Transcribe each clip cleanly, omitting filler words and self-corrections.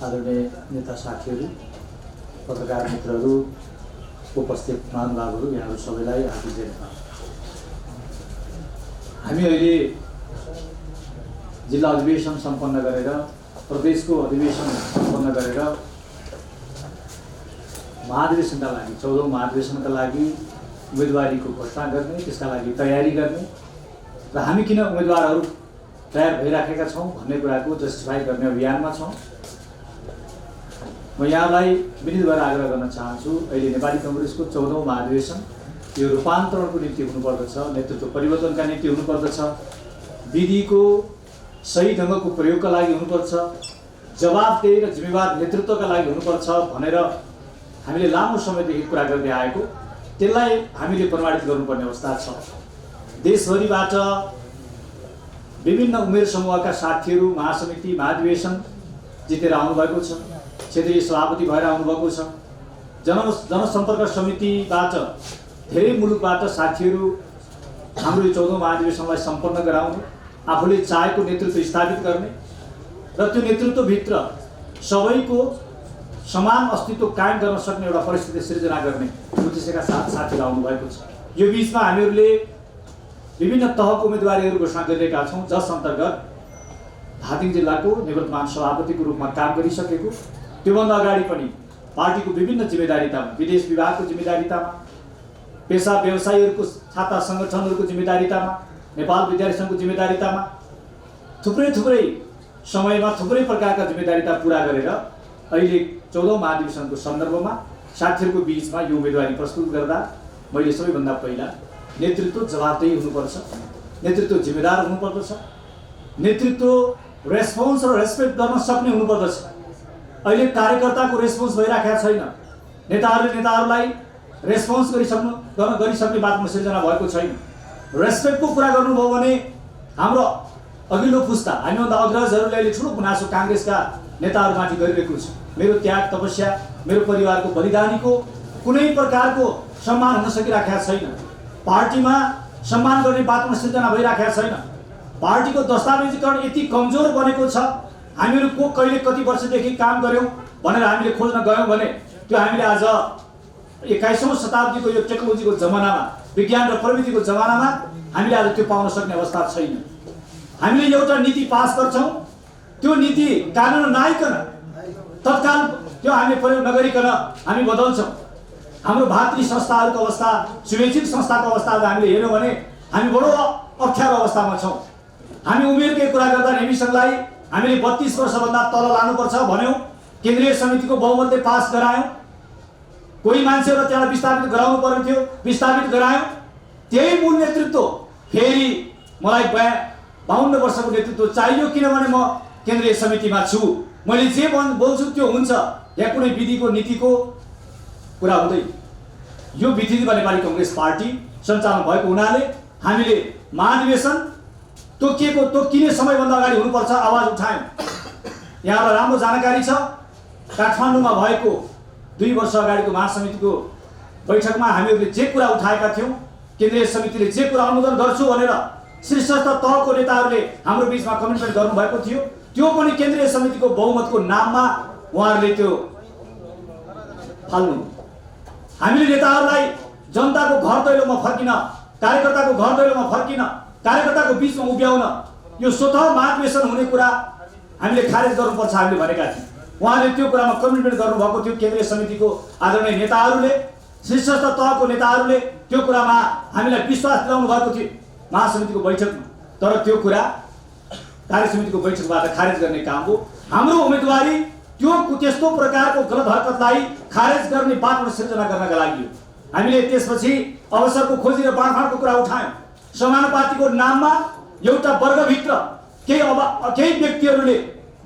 आदरणीय नेता साथीहरू, पत्रकार मित्रहरू, उपस्थित महानुभावहरू, यहाँहरू सबैलाई हार्दिक धन्यवाद। हामी अहिले जिल्ला अधिवेशन सम्पन्न गरेर, प्रदेशको अधिवेशन सम्पन्न गरेर महाधिवेशनका लागि 14औं महाधिवेशनका लागि उम्मेदवारीको घोषणा गर्ने, त्यसका लागि तयारी गर्ने र हामी किन उम्मेदवारहरू तयार भइराखेका छौँ भन्ने कुराको जस्टिफाई गर्ने अभियानमा छौँ। म यहाँलाई विनीत भएर आग्रह गर्न चाहन्छु, अहिले नेपाली कांग्रेसको 14औं महाधिवेशन यो रूपान्तरणको निम्ति हुनुपर्दछ, नेतृत्व परिवर्तनका निम्ति हुनुपर्दछ, विधिको सही ढङ्गको प्रयोगका लागि हुनुपर्छ, जवाबदेही र जिम्मेवार नेतृत्वका लागि हुनुपर्छ भनेर हामीले लामो समयदेखि कुरा गर्दै आएको, त्यसलाई हामीले प्रमाणित गर्नुपर्ने अवस्था छ। देशभरिबाट विभिन्न उमेर समूहका साथीहरू महासमिति महाधिवेशन जितेर आउनुभएको छ, क्षेत्रीय सभापति भएर आउनुभएको छ। जनसम्पर्क समितिबाट धेरै मुलुकबाट साथीहरू हाम्रो 14औं महाधिवेशनलाई सम्पन्न गराउने, आफूले चाहेको नेतृत्व स्थापित गर्ने र त्यो नेतृत्वभित्र सबैको समान अस्तित्व कायम गर्न सक्ने एउटा परिस्थिति सृजना गर्ने उद्देश्यका साथ साथीहरू आउनुभएको छ। यो बिचमा हामीहरूले विभिन्न तहको उम्मेदवारीहरू घोषणा गरिरहेका छौँ, जस अन्तर्गत धादिङ जिल्लाको निवर्तमान सभापतिको रूपमा काम गरिसकेको, त्योभन्दा अगाडि पनि पार्टीको विभिन्न जिम्मेदारीतामा, विदेश विभागको जिम्मेदारीतामा, पेसा व्यवसायीहरूको छाता सङ्गठनहरूको जिम्मेदारीतामा, नेपाल विद्यार्थी सङ्घको जिम्मेदारीतामा थुप्रै समयमा थुप्रै प्रकारका जिम्मेदारीता पुरा गरेर अहिले 14औं महाधिवेशनको सन्दर्भमा साथीहरूको बिचमा यो उम्मेदवारी प्रस्तुत गर्दा मैले सबैभन्दा पहिला नेतृत्व जवाबदेही हुनुपर्छ, नेतृत्व जिम्मेदार हुनुपर्दछ, नेतृत्व रेस्पोन्स र रेस्पेक्ट गर्न सक्ने हुनुपर्दछ। अहिले कार्यकर्ताको रेस्पोन्स भइराखेको छैन, नेताहरूलाई रेस्पोन्स गरिसक्ने बाटोमा सिर्जना भएको छैन। रेस्पेक्टको कुरा गर्नुभयो भने हाम्रो अघिल्लो पुस्ता, हामीभन्दा अग्रजहरूले अहिले ठुलो गुनासो काङ्ग्रेसका नेताहरूमाथि गरिरहेको छ। मेरो त्याग तपस्या, मेरो परिवारको बलिदानीको कुनै प्रकारको सम्मान हुन सकिराखेको छैन, पार्टीमा सम्मान गर्ने बाटोमा सिर्जना भइराखेको छैन, पार्टीको दस्तावेजीकरण यति कमजोर बनेको छ। हामीहरू को कहिले कति वर्षदेखि काम गऱ्यौँ भनेर हामीले खोज्न गयौँ भने त्यो हामीले आज 21औं शताब्दीको यो टेक्नोलोजीको जमानामा, विज्ञान र प्रविधिको जमानामा हामीले आज त्यो पाउन सक्ने अवस्था छैन। हामीले एउटा नीति पास गर्छौँ, त्यो नीति कानुन नआइकन तत्काल त्यो हामीले प्रयोग नगरिकन हामी बदल्छौँ। हाम्रो भातृ संस्थाहरूको अवस्था, शुभेच्छित संस्थाको अवस्था हामीले हेर्यौँ भने हामी बडो अप्ठ्यारो अवस्थामा छौँ। हामी उमेरकै कुरा गर्दा नेभी सङ्घलाई हामीले 32 वर्षभन्दा तल लानुपर्छ भन्यौँ, केन्द्रीय समितिको बहुमतले पास गरायौँ, कोही मान्छेहरू त्यसलाई विस्थापित गराउनु पर्ने थियो, विस्थापित गरायौँ। त्यही मूल नेतृत्व फेरि मलाई 52 वर्षको नेतृत्व चाहियो, किनभने म केन्द्रीय समितिमा छु, मैले जे बोल्छु त्यो हुन्छ। या कुनै विधिको नीतिको कुरा हुँदैन। यो विधिमा नेपाली कांग्रेस पार्टी सञ्चालन भएको हुनाले हामीले महाधिवेशन तोकिने समयभन्दा अगाडि हुनुपर्छ आवाज उठायौँ। यहाँलाई राम्रो जानकारी छ, काठमाडौँमा भएको 2 वर्ष अगाडिको महासमितिको बैठकमा हामीहरूले जे कुरा उठाएका थियौँ, केन्द्रीय समितिले जे कुरा अनुमोदन गर्छु भनेर शीर्षस्थ तहको नेताहरूले हाम्रो बिचमा कमिटमेन्ट गर्नुभएको थियो, त्यो पनि केन्द्रीय समितिको बहुमतको नाममा उहाँहरूले त्यो फाल्नु। हामीले नेताहरूलाई जनताको घर दैलोमा फर्किन, कार्यकर्ताको घर दैलोमा फर्किन, कार्यकर्ताको बिचमा उभ्याउन यो स्वतः महाधिवेशन हुने कुरा हामीले खारेज गर्नुपर्छ हामीले भनेका थियौँ। उहाँले त्यो कुरामा कमिटमेन्ट गर्नुभएको थियो। केन्द्रीय समितिको आदरणीय नेताहरूले, शीर्षस्थ तहको नेताहरूले त्यो कुरामा हामीलाई विश्वास दिलाउनु भएको थियो महासमितिको बैठकमा। तर त्यो कुरा कार्य समितिको बैठकबाट खारेज गर्ने काम हो। हाम्रो उम्मेदवारी त्यो त्यस्तो प्रकारको गलत हरकतलाई खारेज गर्ने बाटो सिर्जना गर्नका लागि हो। हामीले त्यसपछि अवसरको खोजी र बाँडफाँडको कुरा उठायौँ। समानुपातिको नाममा एउटा वर्गभित्र केही व्यक्तिहरूले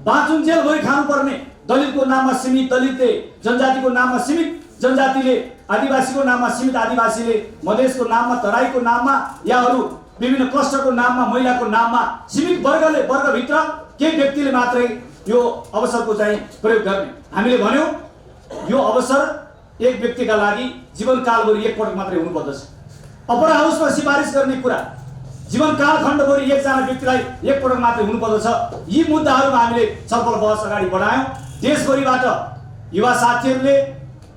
बाँचुन्जेल गरी खानुपर्ने, दलितको नाममा सीमित दलितले, जनजातिको नाममा सीमित जनजातिले, आदिवासीको नाममा सीमित आदिवासीले, मधेसको नाममा, तराईको नाममा या अरू विभिन्न क्लस्टरको नाममा, महिलाको नाममा सीमित वर्गभित्र केही व्यक्तिले मात्रै यो अवसरको चाहिँ प्रयोग गर्ने। हामीले भन्यौँ यो अवसर एक व्यक्तिका लागि जीवनकालभरि एकपटक मात्रै हुनुपर्दछ। अपर हाउसमा सिफारिस गर्ने कुरा जीवनकाल खण्डभरि एकजना व्यक्तिलाई एकपटक मात्रै हुनुपर्दछ। यी मुद्दाहरूमा हामीले छलफल बहस अगाडि बढायौँ देशभरिबाट युवा साथीहरूले,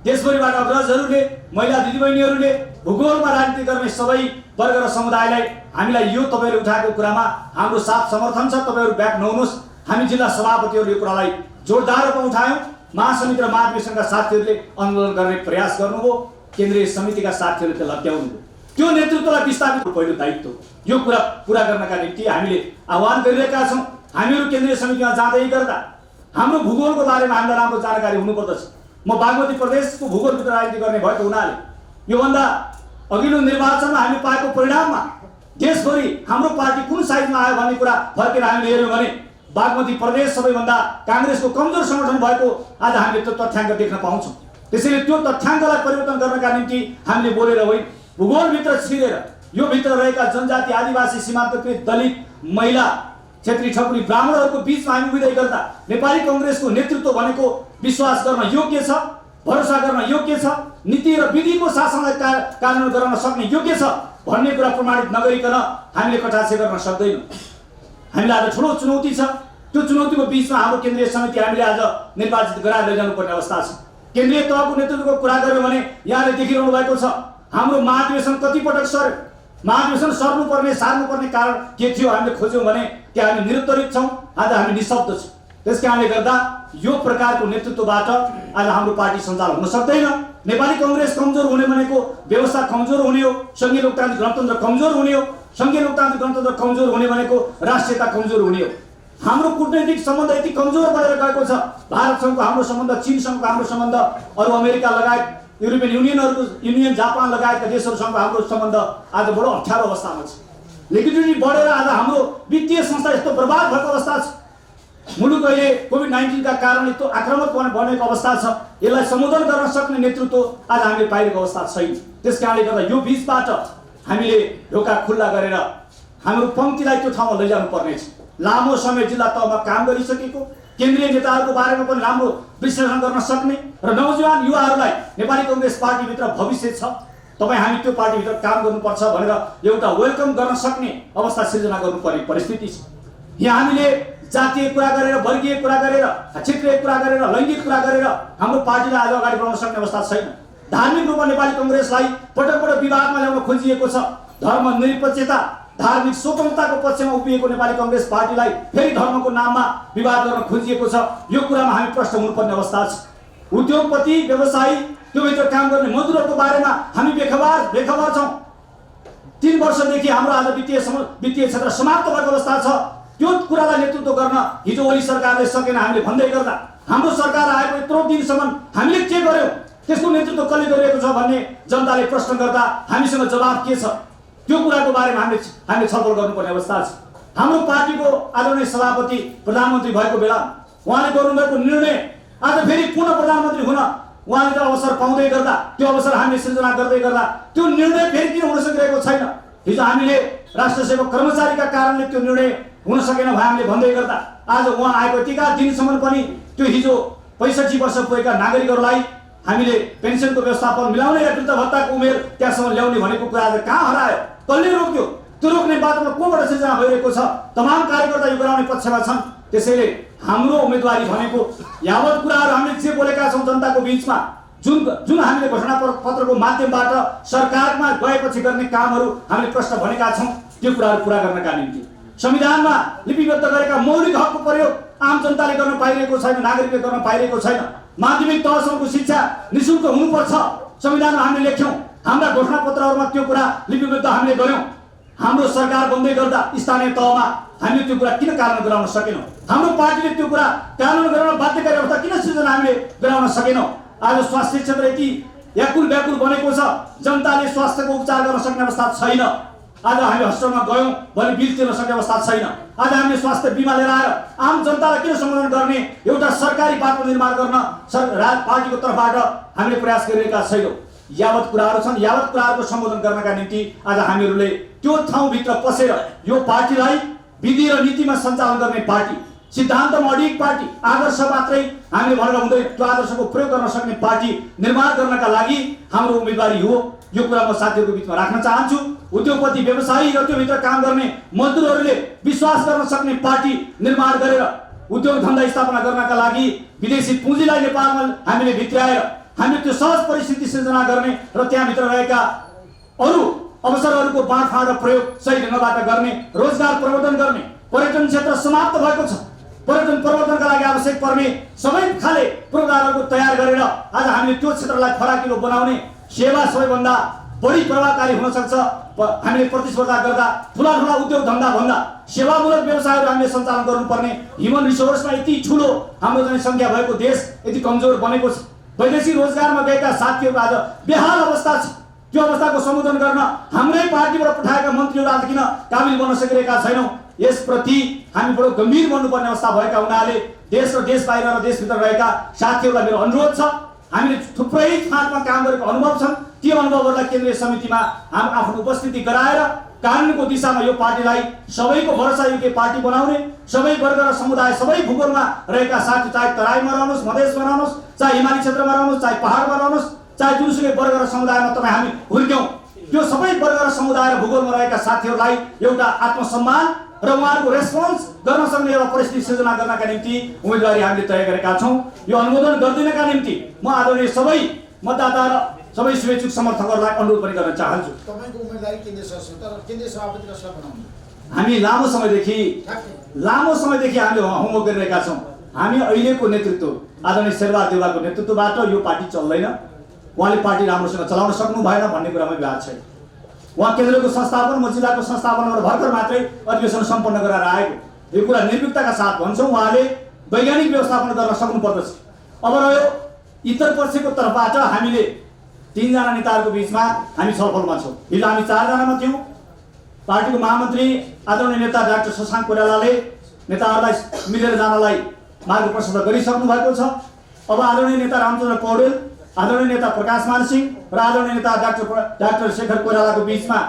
देशभरिबाट अग्रजहरूले, महिला दिदीबहिनीहरूले, भूगोलमा राजनीति गर्ने सबै वर्ग र समुदायलाई हामीलाई यो तपाईँले उठाएको कुरामा हाम्रो साथ समर्थन छ। तपाईँहरू ब्याक नहुनुहोस्। हामी जिल्ला सभापतिहरूले यो कुरालाई जोरदार रूपमा उठायौँ। महासमिति र महाधिवेशनका साथीहरूले आन्दोलन गर्ने प्रयास गर्नुभयो, केन्द्रीय समितिका साथीहरूले त्यसलाई लट्याउनुभयो। त्यो नेतृत्वलाई विस्थापित पहिलो दायित्व यो कुरा पुरा गर्नका निम्ति हामीले आह्वान गरिरहेका छौँ। हामीहरू केन्द्रीय समितिमा जाँदै गर्दा हाम्रो भूगोलको बारेमा हामीलाई राम्रो जानकारी हुनुपर्दछ। म बागमती प्रदेशको भूगोलभित्र राजनीति गर्ने भएको हुनाले योभन्दा अघिल्लो निर्वाचनमा हामीले पाएको परिणाममा देशभरि हाम्रो पार्टी कुन साइडमा आयो भन्ने कुरा फर्केर हामीले हेऱ्यौँ भने बागमती प्रदेश सबैभन्दा काङ्ग्रेसको कमजोर संगठन भएको आज हामीले त्यो तथ्याङ्क देख्न पाउँछौँ। त्यसैले त्यो तथ्याङ्कलाई परिवर्तन गर्नका निम्ति हामीले बोलेर होइन, भूगोलभित्र छिरेर यो भित्र रहेका जनजाति, आदिवासी, सीमान्तकृत, दलित, महिला, क्षेत्री, ठकुरी, ब्राह्मणहरूको बिचमा हामी उभिँदै गर्दा नेपाली कङ्ग्रेसको नेतृत्व भनेको विश्वास गर्न योग्य छ, भरोसा गर्न योग्य छ, नीति र विधिको शासनलाई कार्यान्वयन गराउन सक्ने योग्य छ भन्ने कुरा प्रमाणित नगरिकन हामीले कटाक्ष गर्न सक्दैनौँ। हामीलाई आज ठुलो चुनौती छ। त्यो चुनौतीको बिचमा हाम्रो केन्द्रीय समिति हामीले आज निर्वाचित गराएर लैजानु पर्ने अवस्था छ। केन्द्रीय तहको नेतृत्वको कुरा गर्यो भने यहाँले देखिरहनु भएको छ हाम्रो महाधिवेशन कतिपटक सर्यो। महाधिवेशन सार्नुपर्ने कारण के थियो हामीले खोज्यौँ भने कि हामी निरुत्तरित छौँ, आज हामी निशब्द छौँ। त्यस कारणले गर्दा यो प्रकारको नेतृत्वबाट आज हाम्रो पार्टी सञ्चालन हुन सक्दैन। नेपाली कङ्ग्रेस कमजोर हुने भनेको व्यवस्था कमजोर हुने हो, सङ्घीय लोकतान्त्रिक गणतन्त्र कमजोर हुने हो, सङ्घीय लोकतान्त्रिक गणतन्त्र कमजोर हुने भनेको राष्ट्रियता कमजोर हुने हो। हाम्रो कूटनैतिक सम्बन्ध यति कमजोर बनेर गएको छ। भारतसँगको हाम्रो सम्बन्ध, चीनसँगको हाम्रो सम्बन्ध, अरू अमेरिका लगायत युरोपियन युनियन, जापान लगायतका देशहरूसँग हाम्रो सम्बन्ध आज बडो अप्ठ्यारो अवस्थामा छ। लिक्विडिटी बढेर आज हाम्रो वित्तीय संस्था यस्तो बर्बाद भएको अवस्था छ। मुलुक अहिले कोभिड-19 का कारण यस्तो आक्रामक बनेको अवस्था छ। यसलाई सम्बोधन गर्न सक्ने नेतृत्व आज हामीले पाइरहेको अवस्था छैन। त्यस कारणले गर्दा यो बिचबाट हामीले ढोका खुल्ला गरेर हाम्रो पङ्क्तिलाई त्यो ठाउँमा लैजानु पर्नेछ। लामो समय जिल्ला तहमा काम गरिसकेको केन्द्रीय नेताहरूको बारेमा पनि राम्रो विश्लेषण गर्न सक्ने र नौजवान युवाहरूलाई नेपाली कङ्ग्रेस पार्टीभित्र भविष्य छ, तपाईँ हामी त्यो पार्टीभित्र काम गर्नुपर्छ भनेर एउटा वेलकम गर्न सक्ने अवस्था सिर्जना गर्नुपर्ने परिस्थिति छ। यहाँ हामीले जातीय कुरा गरेर, वर्गीय कुरा गरेर, क्षेत्रीय कुरा गरेर, लैङ्गिक कुरा गरेर हाम्रो पार्टीलाई आज अगाडि बढाउन सक्ने अवस्था छैन। धार्मिक रूपमा नेपाली कङ्ग्रेसलाई पटक पटक विवादमा ल्याउन खोजिएको छ। धर्मनिरपेक्षता, धार्मिक स्वतन्त्रताको पक्षमा उभिएको नेपाली कङ्ग्रेस पार्टीलाई फेरि धर्मको नाममा विवाद गर्न खोजिएको छ। यो कुरामा हामी प्रश्न हुनुपर्ने अवस्था छ। उद्योगपति, व्यवसायी, त्यो भित्र काम गर्ने मजदुरहरूको बारेमा हामी बेखबर छौँ। 3 वर्षदेखि हाम्रो आज वित्तीय क्षेत्र समाप्त भएको अवस्था छ। त्यो कुरालाई नेतृत्व गर्न हिजो ओली सरकारले सकेन हामीले भन्दै गर्दा हाम्रो सरकार आएको यत्रो दिनसम्म हामीले के गर्यौँ, त्यसको नेतृत्व कसले गरिएको छ भन्ने जनताले प्रश्न गर्दा हामीसँग जवाब के छ, त्यो कुराको बारेमा हामीले छलफल गर्नुपर्ने अवस्था छ। हाम्रो पार्टीको आदरणीय सभापति प्रधानमन्त्री भएको बेला उहाँले गर्नुभएको निर्णय आज फेरि पुनः प्रधानमन्त्री हुन उहाँले त्यो अवसर पाउँदै गर्दा, त्यो अवसर हामीले सृजना गर्दै गर्दा त्यो निर्णय फेरि किन हुन सकिरहेको छैन। हिजो हामीले राष्ट्र सेवक कर्मचारीका कारणले त्यो निर्णय हुन सकेन भए हामीले भन्दै गर्दा आज उहाँ आएको यतिका दिनसम्म पनि त्यो हिजो 65 वर्ष पुगेका नागरिकहरूलाई हामीले पेन्सनको व्यवस्थापन मिलाउने र वृद्ध भत्ताको उमेर त्यहाँसम्म ल्याउने भनेको कुरा आज कहाँ हरायो, कसले रोक्यो, त्यो रोक्ने बाटोमा कोबाट सृजना भइरहेको छ। तमाम कार्यकर्ता यो गराउने पक्षमा छन्। त्यसैले हाम्रो उम्मेदवारी भनेको यावत कुराहरू हामीले जे बोलेका छौँ जनताको बिचमा, जुन हामीले घोषणा पत्रको माध्यमबाट सरकारमा गएपछि गर्ने कामहरू हामीले प्रश्न भनेका छौँ, त्यो कुराहरू पुरा गर्नका निम्ति संविधानमा लिपिबद्ध गरेका मौलिक हकको प्रयोग आम जनताले गर्न पाइरहेको छैन, नागरिकले गर्न पाइरहेको छैन। माध्यमिक तहसम्मको शिक्षा निःशुल्क हुनुपर्छ संविधानमा हामीले लेख्यौँ। हाम्रा घोषणा पत्रहरूमा त्यो कुरा लिपिबद्ध हामीले गर्यौँ। हाम्रो सरकार बन्दै गर्दा स्थानीय तहमा हामीले त्यो कुरा किन कार्यान्वयन गराउन सकेनौँ? हाम्रो पार्टीले त्यो कुरा कार्यान्वयन गराउन बाध्यकारी अवस्था किन सृजना हामीले गराउन सकेनौँ? आज स्वास्थ्य क्षेत्र यति व्याकुल बनेको छ, जनताले स्वास्थ्यको उपचार गर्न सक्ने अवस्था छैन। आज हामी हस्पिटलमा गयौँ भने बिल तिर्न सक्ने अवस्था छैन। आज हामीले स्वास्थ्य बिमा लिएर आएर आम जनतालाई किन सम्बोधन गर्ने एउटा सरकारी बाटो निर्माण गर्न पार्टीको तर्फबाट हामीले प्रयास गरिरहेका छैनौँ। यावत कुराहरू छन्, यावत कुराहरूको सम्बोधन गर्नका निम्ति आज हामीहरूले त्यो ठाउँभित्र पसेर यो पार्टीलाई विधि र नीतिमा सञ्चालन गर्ने पार्टी, सिद्धान्तमा अडिग पार्टी, आदर्श मात्रै हामीले भनेर हुँदै त्यो आदर्शको प्रयोग गर्न सक्ने पार्टी निर्माण गर्नका लागि हाम्रो उम्मेदवारी हो। यो कुरा म साथीहरूको बिचमा राख्न चाहन्छु। उद्योगपति, व्यवसायी र त्योभित्र काम गर्ने मजदुरहरूले विश्वास गर्न सक्ने पार्टी निर्माण गरेर उद्योग धन्दा स्थापना गर्नका लागि विदेशी पुँजीलाई नेपालमा हामीले भित्र्याएर हामीले त्यो सहज परिस्थिति सृजना गर्ने र त्यहाँभित्र रहेका अरू अवसरहरूको बाँडफाँड र प्रयोग सही ढङ्गबाट गर्ने, रोजगार प्रवर्धन गर्ने, पर्यटन क्षेत्र समाप्त भएको छ। पर्यटन प्रवर्धनका लागि आवश्यक पर्ने सबै खाले पूर्वाधारहरू तयार गरेर आज हामीले त्यो क्षेत्रलाई फराकिलो बनाउने, सेवा सबैभन्दा बढी प्रभावकारी हुन सक्छ। हामीले प्रतिस्पर्धा गर्दा ठुला ठुला उद्योग धन्दा भन्दा सेवामूलक व्यवसायहरू हामीले सञ्चालन गर्नुपर्ने, ह्युमन रिसोर्समा यति ठुलो हाम्रो जनसङ्ख्या भएको देश यति कमजोर बनेको छ। वैदेशिक रोजगारमा गएका साथीहरूको आज बेहाल अवस्था छ। त्यो अवस्थाको सम्बोधन गर्न हाम्रै पार्टीबाट पठाएका मन्त्रीहरू आज किन काबिल बन्न सकिरहेका छैनौँ? यसप्रति हामी बडो गम्भीर बन्नुपर्ने अवस्था भएका हुनाले देश र देश बाहिर र देशभित्र रहेका साथीहरूलाई मेरो अनुरोध छ, हामीले थुप्रै फाँटमा काम गरेको अनुभव छन्। त्यो अनुभवहरूलाई केन्द्रीय समितिमा हामी आफ्नो उपस्थिति गराएर कानुनको दिशामा यो पार्टीलाई सबैको भरोसायोग्य पार्टी बनाउने, सबै वर्ग र समुदाय सबै भूगोलमा रहेका साथी, चाहे तराईमा रहनुहोस्, मधेसमा रहनुहोस्, चाहे हिमाली क्षेत्रमा रहनुहोस्, चाहे पहाडमा रहनुहोस्, चाहे जुनसुकै वर्ग र समुदायमा तपाईँ हामी हुर्क्यौँ, त्यो सबै वर्ग र समुदाय र भूगोलमा रहेका साथीहरूलाई एउटा आत्मसम्मान र उहाँहरूको रेस्पोन्स गर्न सक्ने एउटा परिस्थिति सृजना गर्नका निम्ति उम्मेदवारी हामीले तय गरेका छौँ। यो अनुमोदन गरिदिनका निम्ति म आदरणीय सबै मतदाता र सबै शुभेच्छुक समर्थकहरूलाई अनुरोध पनि गर्न चाहन्छु। तपाईको उम्मेदवारी केन्द्रीय सदस्य तर केन्द्रीय सभापति कसलाई बनाउनु? हामी लामो समयदेखि हामीले होमवर्क गरिरहेका छौँ। हामी अहिलेको नेतृत्व आदरणीय शेरबहादुर देउवाको नेतृत्वबाट यो पार्टी चल्दैन, उहाँले पार्टी राम्रोसँग चलाउन सक्नु भएन भन्ने कुरामा विवाद छैन। उहाँ केन्द्रको संस्थापन, म जिल्लाको संस्थापनबाट भर्खर मात्रै अधिवेशन सम्पन्न गराएर आएको, यो कुरा निर्भीकताका साथ भन्छौँ। उहाँले वैज्ञानिक व्यवस्थापन गर्न सक्नुपर्दछ। अब रह्यो इतर पक्षको तर्फबाट हामीले 3 जना नेताहरूको बिचमा हामी छलफलमा छौँ। हिजो हामी 4 जनामा थियौँ। पार्टीको महामन्त्री आदरणीय नेता डाक्टर शशाङ्क कोइरालाले नेताहरूलाई मिलेर जानलाई मार्ग प्रशस्त गरिसक्नु भएको छ। अब आदरणीय नेता रामचन्द्र पौडेल, आदरणीय नेता प्रकाश मान सिंह र आदरणीय नेता डाक्टर शेखर कोइरालाको बिचमा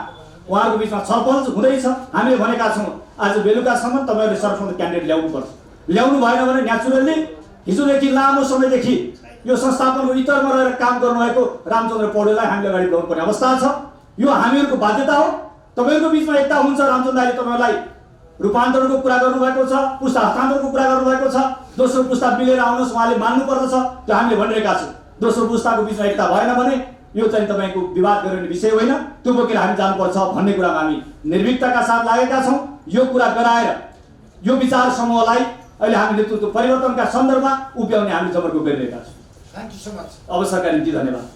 उहाँहरूको बिचमा छलफल हुँदैछ। हामीले भनेका छौँ आज बेलुकासम्म तपाईँहरूले सर्वप्रथम क्यान्डिडेट ल्याउनुपर्छ। ल्याउनु भएन भने नेचुरल्ली हिजोदेखि लामो समयदेखि यो संस्थापनको इतरमा रहेर काम गर्नुभएको रामचन्द्र पौडेललाई हामीले अगाडि बढाउनु पर्ने अवस्था छ। यो हामीहरूको बाध्यता हो। तपाईँहरूको बिचमा एकता हुन्छ। रामचन्द्र दाइले तपाईँहरूलाई रूपान्तरणको कुरा गर्नुभएको छ, पुस्ता हस्तान्तरणको कुरा गर्नुभएको छ। दोस्रो पुस्ता मिलेर आउनुहोस्, उहाँले मान्नु पर्दछ। त्यो हामीले भनिरहेका छौँ। दोस्रो पुस्ताको बिचमा एकता भएन भने यो चाहिँ तपाईँको विवाद गर्ने विषय होइन, त्यो बोकेर हामी जानुपर्छ भन्ने कुरामा हामी निर्भीकताका साथ लागेका छौँ। यो कुरा गराएर यो विचार समूहलाई अहिले हामी नेतृत्व परिवर्तनका सन्दर्भमा उभ्याउने हामी जबरको गरिरहेका छौँ। Thank you so much. अवसरका निम्ति धन्यवाद।